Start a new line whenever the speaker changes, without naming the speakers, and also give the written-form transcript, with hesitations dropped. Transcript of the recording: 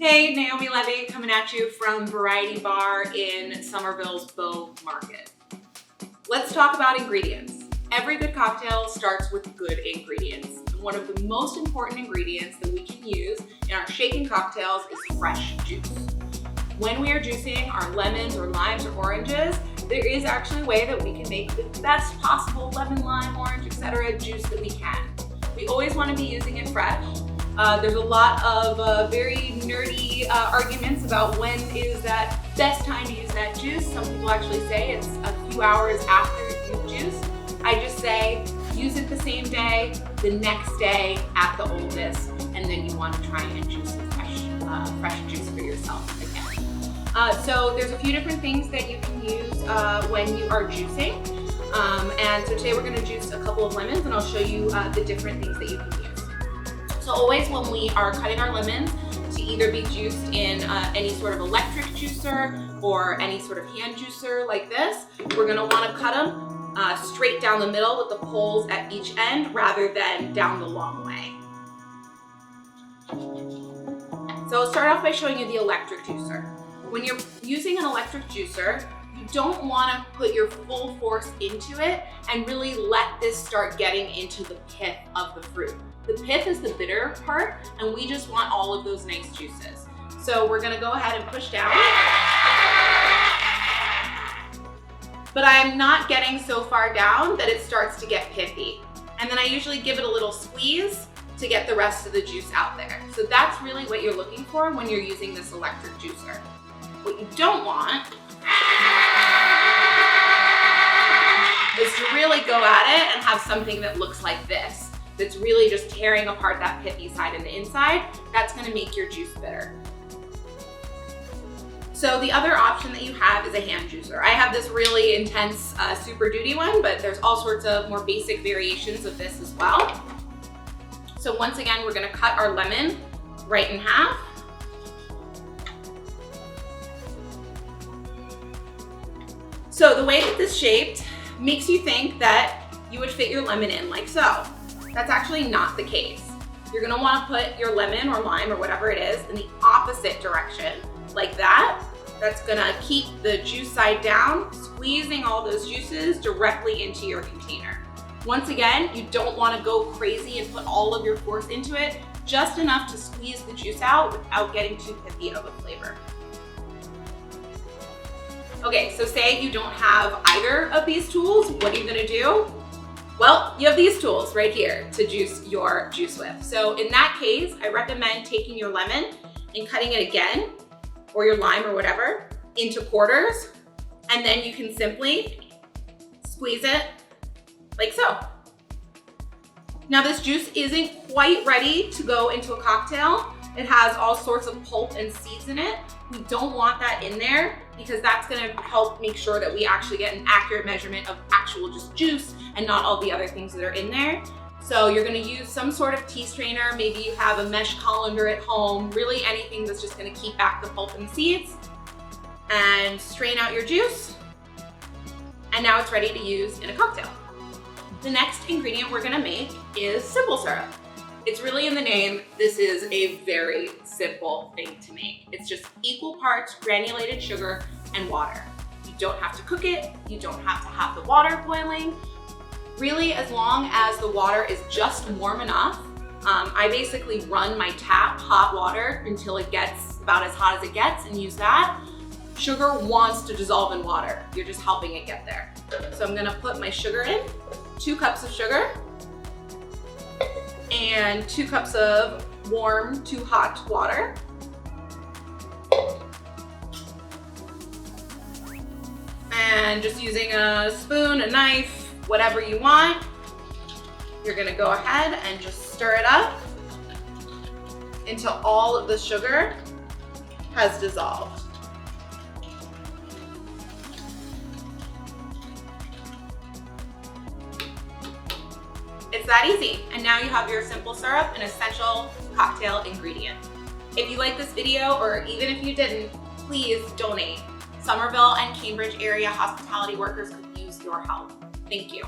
Hey, Naomi Levy coming at you from Variety Bar in Somerville's Bow Market. Let's talk about ingredients. Every good cocktail starts with good ingredients. And one of the most important ingredients that we can use in our shaken cocktails is fresh juice. When we are juicing our lemons or limes or oranges, there is actually a way that we can make the best possible lemon, lime, orange, etc. juice that we can. We always want to be using it fresh. There's a lot of very nerdy arguments about when is that best time to use that juice. Some people actually say it's a few hours after you've juiced. I just say use it the same day, the next day at the oldest, and then you want to try and juice some fresh juice for yourself again. So there's a few different things that you can use when you are juicing. And so today we're going to juice a couple of lemons, and I'll show you the different things that you can use. So always when we are cutting our lemons, to either be juiced in any sort of electric juicer or any sort of hand juicer like this, we're going to want to cut them straight down the middle with the poles at each end rather than down the long way. So I'll start off by showing you the electric juicer. When you're using an electric juicer, you don't want to put your full force into it and really let this start getting into the pith of the fruit. The pith is the bitter part, and we just want all of those nice juices. So we're gonna go ahead and push down. But I'm not getting so far down that it starts to get pithy. And then I usually give it a little squeeze to get the rest of the juice out there. So that's really what you're looking for when you're using this electric juicer. What you don't want is to really go at it and have something that looks like this. That's really just tearing apart that pithy side and the inside. That's gonna make your juice bitter. So the other option that you have is a hand juicer. I have this really intense Super Duty one, but there's all sorts of more basic variations of this as well. So once again, we're gonna cut our lemon right in half. So the way that this shaped makes you think that you would fit your lemon in like so. That's actually not the case. You're gonna wanna put your lemon or lime or whatever it is in the opposite direction, like that. That's gonna keep the juice side down, squeezing all those juices directly into your container. Once again, you don't wanna go crazy and put all of your force into it, just enough to squeeze the juice out without getting too pithy of a flavor. Okay, so say you don't have either of these tools, what are you gonna do? Well, you have these tools right here to juice your juice with. So in that case, I recommend taking your lemon and cutting it again, or your lime or whatever, into quarters, and then you can simply squeeze it like so. Now this juice isn't quite ready to go into a cocktail. It has all sorts of pulp and seeds in it. We don't want that in there because that's gonna help make sure that we actually get an accurate measurement of actual just juice and not all the other things that are in there. So you're gonna use some sort of tea strainer. Maybe you have a mesh colander at home, really anything that's just gonna keep back the pulp and seeds, and strain out your juice. And now it's ready to use in a cocktail. The next ingredient we're gonna make is simple syrup. It's really in the name. This is a very simple thing to make. It's just equal parts granulated sugar and water. You don't have to cook it. You don't have to have the water boiling. Really, as long as the water is just warm enough, I basically run my tap hot water until it gets about as hot as it gets and use that. Sugar wants to dissolve in water. You're just helping it get there. So I'm gonna put my sugar in, 2 cups of sugar, and 2 cups of warm to hot water. And just using a spoon, a knife, whatever you want, you're gonna go ahead and just stir it up until all of the sugar has dissolved. It's that easy. And now you have your simple syrup, an essential cocktail ingredient. If you like this video, or even if you didn't, please donate. Somerville and Cambridge area hospitality workers could use your help. Thank you.